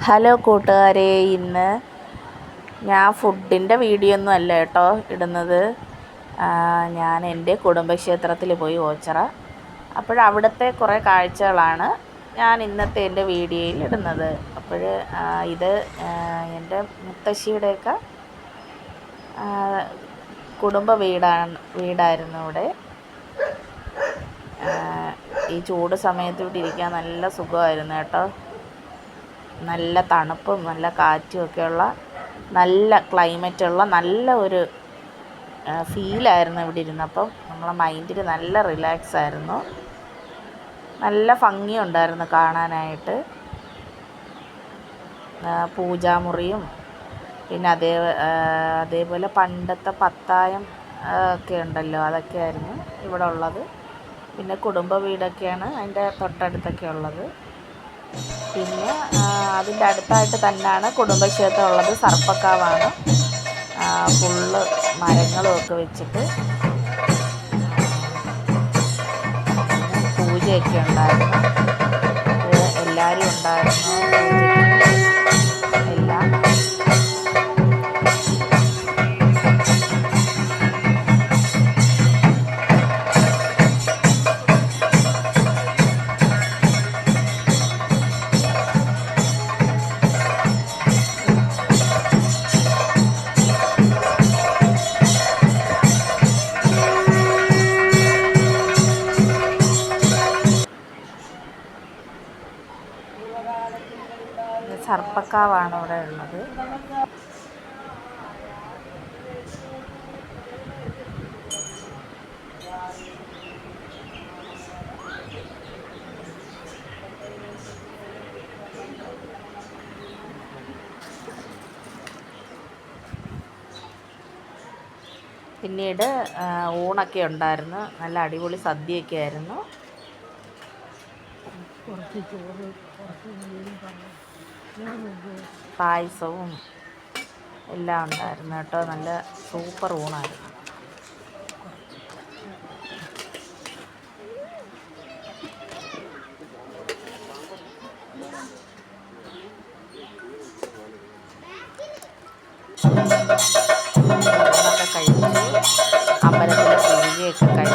Hello കൂട്ടുകാരെ, ഇന്ന് ഞാൻ ഫുഡിൻ്റെ വീഡിയോ ഒന്നും അല്ല കേട്ടോ ഇടുന്നത്. ഞാൻ എൻ്റെ കുടുംബക്ഷേത്രത്തിൽ പോയി ഓച്ചിറ. അവിടുത്തെ കുറേ കാഴ്ചകളാണ് ഞാൻ ഇന്നത്തെ എൻ്റെ വീഡിയോയിൽ ഇടുന്നത്. ഇത് എൻ്റെ മുത്തശ്ശിയുടെയൊക്കെ കുടുംബ വീടായിരുന്നു ഇവിടെ. ഈ ചൂട് സമയത്ത് ഇവിടെ ഇരിക്കാൻ നല്ല സുഖമായിരുന്നു കേട്ടോ. നല്ല തണുപ്പും നല്ല കാറ്റും ഒക്കെയുള്ള നല്ല ക്ലൈമറ്റുള്ള നല്ല ഒരു ഫീലായിരുന്നു ഇവിടെ ഇരുന്നപ്പം. നമ്മളെ മൈൻഡിൽ നല്ല റിലാക്സ് ആയിരുന്നു. നല്ല ഭംഗിയുണ്ടായിരുന്നു കാണാനായിട്ട്. പൂജാമുറിയും പിന്നെ അതേപോലെ പണ്ടത്തെ പത്തായം ഒക്കെ ഉണ്ടല്ലോ, അതൊക്കെ ആയിരുന്നു ഇവിടെ ഉള്ളത്. പിന്നെ കുടുംബ വീടൊക്കെയാണ് അതിൻ്റെ തൊട്ടടുത്തൊക്കെ ഉള്ളത്. പിന്നെ അതിൻ്റെ അടുത്തായിട്ട് തന്നെയാണ് കുടുംബക്ഷേത്രം ഉള്ളത്. സർപ്പക്കാവാണ്. ഫുള്ള് മരങ്ങളും ഒക്കെ വെച്ചിട്ട് പൂജയൊക്കെ ഉണ്ടായിരുന്നു. എല്ലാവരും ഉണ്ടായിരുന്നു എല്ലാം. സർപ്പക്കാവാണ് ഇവിടെ ഉള്ളത്. പിന്നീട് ഊണൊക്കെ ഉണ്ടായിരുന്നു. നല്ല അടിപൊളി സദ്യയൊക്കെ ആയിരുന്നു. പായസവും എല്ലാം ഉണ്ടായിരുന്നു കേട്ടോ. നല്ല സൂപ്പർ ഊണായിരുന്നു. ഊണൊക്കെ കഴിച്ചു അമ്പലത്തിലെ പൂജയൊക്കെ കഴിഞ്ഞു.